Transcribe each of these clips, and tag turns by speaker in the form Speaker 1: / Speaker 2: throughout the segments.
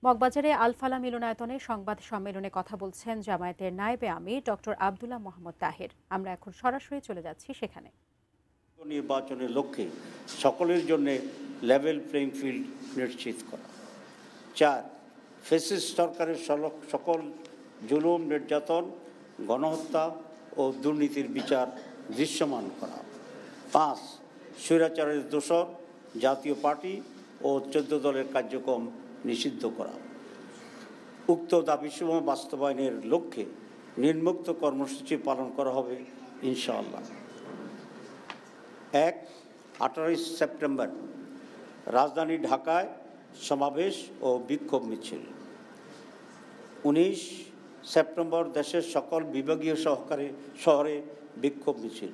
Speaker 1: মগবাজারে Al Falah মিলনায়তনে সংবাদ সম্মেলনে কথা বলছেন জামায়াতের নায়েবে আমির ডক্টর আব্দুল্লাহ মোহাম্মদ তাহের। আমরা এখন সরাসরি চলে যাচ্ছি সেখানে।
Speaker 2: নির্বাচনের লক্ষ্যে সকলের জন্য লেভেল প্লেইং ফিল্ড নিশ্চিত করা। 4, ফ্যাসিস্ট সরকারের সকল জুলুম, নির্যাতন, গণহত্যা ও দুর্নীতির বিচার দৃশ্যমান করা। 5, স্বৈরাচারের দোসর জাতীয় পার্টি ও 14 দলের কার্যক্রম নিষিদ্ধ করা। উক্ত দাবিসমূহ বাস্তবায়নের লক্ষ্যে নিম্নোক্ত কর্মসূচি পালন করা হবে ইনশাআল্লাহ। 1, 18 সেপ্টেম্বর রাজধানী ঢাকায় সমাবেশ ও বিক্ষোভ মিছিল। 19 সেপ্টেম্বর দেশের সকল বিভাগীয় শহরে বিক্ষোভ মিছিল।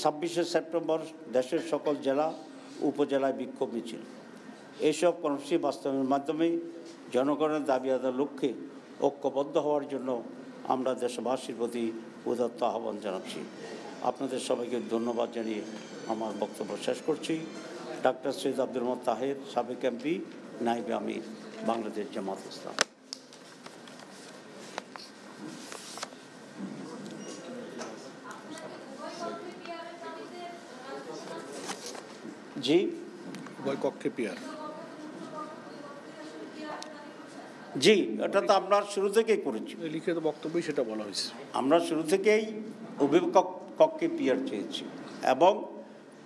Speaker 2: 26 সেপ্টেম্বর দেশের সকল জেলা উপজেলায় বিক্ষোভ মিছিল। এইসব কর্মসূচি বাস্তবায়নের মাধ্যমে জনগণের দাবি আদায়ের লক্ষ্যে ঐক্যবদ্ধ হওয়ার জন্য আমরা দেশবাসীর প্রতি উদাত্ত আহ্বান জানাচ্ছি। আপনাদের সবাইকে ধন্যবাদ জানিয়ে আমার বক্তব্য শেষ করছি। ডাক্তার সৈয়দ আব্দুল মোহাম্মদ তাহের, সাবেক এমপি, নায়েবে আমির, বাংলাদেশ জামাত ইসলাম। জি,
Speaker 3: কক্ষে পিয়ার।
Speaker 2: জি, এটা তো আমরা শুরু থেকেই করেছি,
Speaker 3: লিখিত বক্তব্যই সেটা বলা হয়েছে।
Speaker 2: আমরা শুরু থেকেই অভিভাবক কক্ষে পিয়ার চেয়েছি এবং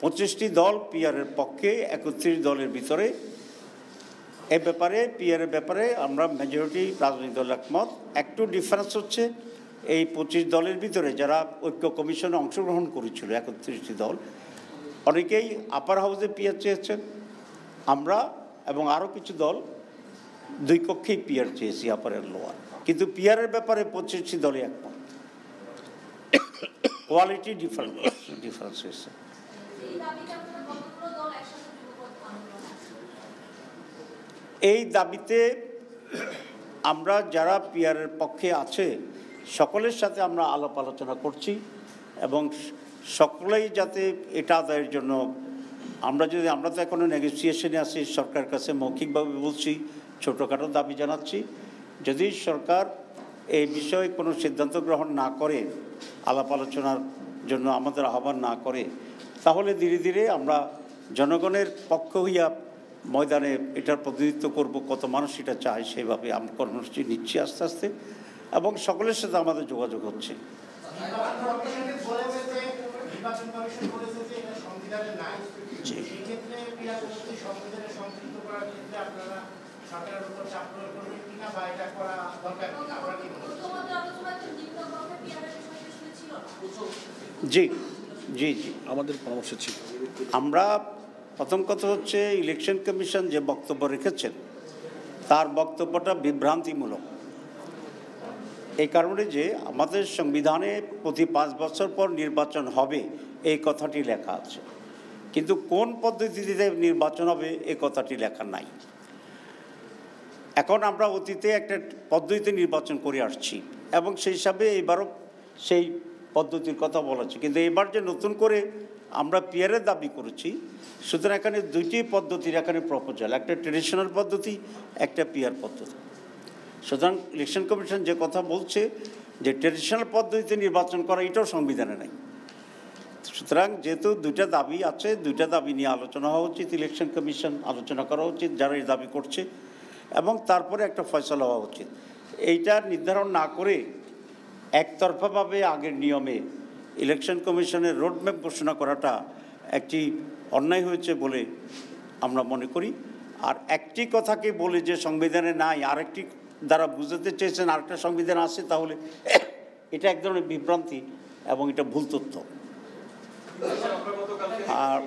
Speaker 2: 25টি দল পিয়ারের পক্ষে, 31 দলের ভিতরে এই ব্যাপারে পিয়ারের ব্যাপারে আমরা মেজরিটি রাজনৈতিক দল একমত। একটু ডিফারেন্স হচ্ছে এই 25 দলের ভিতরে যারা ঐক্য কমিশনে অংশগ্রহণ করেছিল 31টি দল, অনেকেই আপার হাউসে পিয়ার চেয়েছেন। আমরা এবং আরও কিছু দল 2 কক্ষেই পিয়ার চেয়েছি, আপার আর লোয়ার। কিন্তু পিয়ারের ব্যাপারে 25টি দলই একমত। কোয়ালিটি ডিফারেন্স হয়েছে। এই দাবিতে আমরা যারা পিয়ারের পক্ষে আছে সকলের সাথে আমরা আলাপ আলোচনা করছি এবং সকলেই যাতে এটা আদায়ের জন্য আমরা তো এখনও নেগোসিয়েশনে আছি, সরকারের কাছে মৌখিকভাবে বলছি, ছোটোখাটো দাবি জানাচ্ছি। যদি সরকার এই বিষয়ে কোনো সিদ্ধান্ত গ্রহণ না করে, আলাপ আলোচনার জন্য আমাদের আহ্বান না করে, তাহলে ধীরে ধীরে আমরা জনগণের পক্ষ হইয়া ময়দানে এটার প্রতিনিধিত্ব করব। কত মানুষ এটা চায় সেইভাবে আমরা কর্মসূচি নিচ্ছি আস্তে আস্তে এবং সকলের সাথে আমাদের যোগাযোগ হচ্ছে। জি জি জি
Speaker 3: আমাদের পরামর্শ ছিল,
Speaker 2: আমরা প্রথম কথা হচ্ছে ইলেকশন কমিশন যে বক্তব্য রেখেছেন তার বক্তব্যটা বিভ্রান্তিমূলক। এই কারণে যে আমাদের সংবিধানে প্রতি 5 বছর পর নির্বাচন হবে এই কথাটি লেখা আছে, কিন্তু কোন পদ্ধতিতে নির্বাচন হবে এই কথাটি লেখা নাই। এখন আমরা অতীতে একটা পদ্ধতিতে নির্বাচন করে আসছি এবং সেই হিসাবে এবারও সেই পদ্ধতির কথা বলেছি, কিন্তু এবার যে নতুন করে আমরা পিয়ারের দাবি করেছি, সুতরাং এখানে 2টি পদ্ধতির এখানে প্রপোজাল, একটা ট্রেডিশনাল পদ্ধতি, একটা পিয়ার পদ্ধতি। সুতরাং ইলেকশন কমিশন যে কথা বলছে যে ট্রেডিশনাল পদ্ধতিতে নির্বাচন করা, এটাও সংবিধানে নাই। সুতরাং যেহেতু 2টা দাবি আছে, 2টা দাবি নিয়ে আলোচনা হওয়া উচিত, ইলেকশন কমিশন আলোচনা করা উচিত যারা এই দাবি করছে, এবং তারপরে একটা ফয়সালা হওয়া উচিত। এইটা নির্ধারণ না করে একতরফাভাবে আগের নিয়মে ইলেকশন কমিশনের রোডম্যাপ ঘোষণা করাটা একটি অন্যায় হয়েছে বলে আমরা মনে করি। আর একটি কথাকে বলে যে সংবিধানে নাই, আরেকটি দ্বারা বুঝাতে চেয়েছেন আরেকটা সংবিধান আছে, তাহলে এটা এক ধরনের বিভ্রান্তি এবং এটা ভুল তথ্য। আর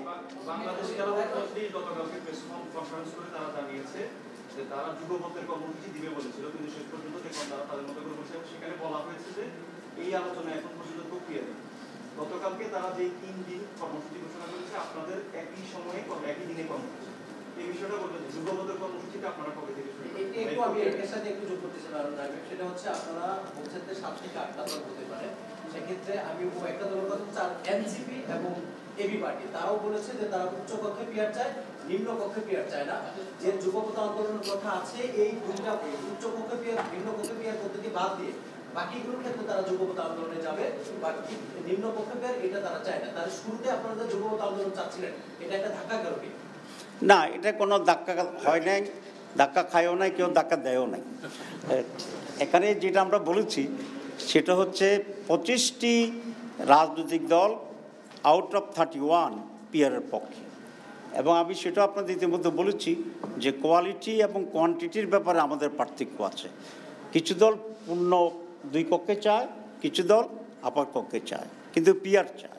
Speaker 4: তারা যুগপথের কর্মসূচি দিবে বলেছিল, কিন্তু শেষ পর্যন্ত দেখুন তারা তাদের মতো করে বসে, সেখানে বলা হয়েছে যে এই আলোচনা এখন পর্যন্ত প্রক্রিয়া নেই। গতকালকে তারা যে 3 দিন কর্মসূচি ঘোষণা করেছে, আপনাদের একই সময়ে একই দিনে কর্মসূচি, এই বিষয়টা বলবেন যুগপথের কর্মসূচিটা আপনারা কবে থেকে শুরু করবেন?
Speaker 5: একটু আমি এর সাথে একটু যোগ করতে চাই, সেটা হচ্ছে আপনারা বলছেন যে 7 থেকে 8টা দল হতে পারে। সেক্ষেত্রে আমি একটা দলের কথা হচ্ছে এনসিপি এবং এবি পার্টি, তারাও বলেছে যে তারা উচ্চ কক্ষে পিয়ার চায়, নিম্ন কক্ষে পেয়ার চায় না। যে যুগপৎ আন্দোলনের কথা আছে এই দুইটা উচ্চ কক্ষে পেয়ার নিম্ন কক্ষে পেয়ার পদ্ধতি বাদ দিয়ে বাকিগুলোর ক্ষেত্রে তারা যুগপৎ আন্দোলনে যাবে, বাকি নিম্ন কক্ষে পেয়ার এটা তারা চায় না। তাহলে শুরুতে আপনারা যুগপৎ আন্দোলন চাচ্ছিলেন, এটা একটা ধাক্কা গেল কি?
Speaker 2: না, এটা কোনো ধাক্কা হয় নাই, ধাক্কা খায়ও নাই, কেউ ধাক্কা দেয়ও নাই। এখানে যেটা আমরা বলেছি সেটা হচ্ছে 25টি রাজনৈতিক দল আউট অফ 31 পিয়ারের পক্ষে, এবং আমি সেটা আপনাদের ইতিমধ্যে বলেছি যে কোয়ালিটি এবং কোয়ান্টিটির ব্যাপারে আমাদের পার্থক্য আছে। কিছু দল পূর্ণ 2 কক্ষে চায়, কিছু দল আপার কক্ষে চায়, কিন্তু পিয়ার চায়।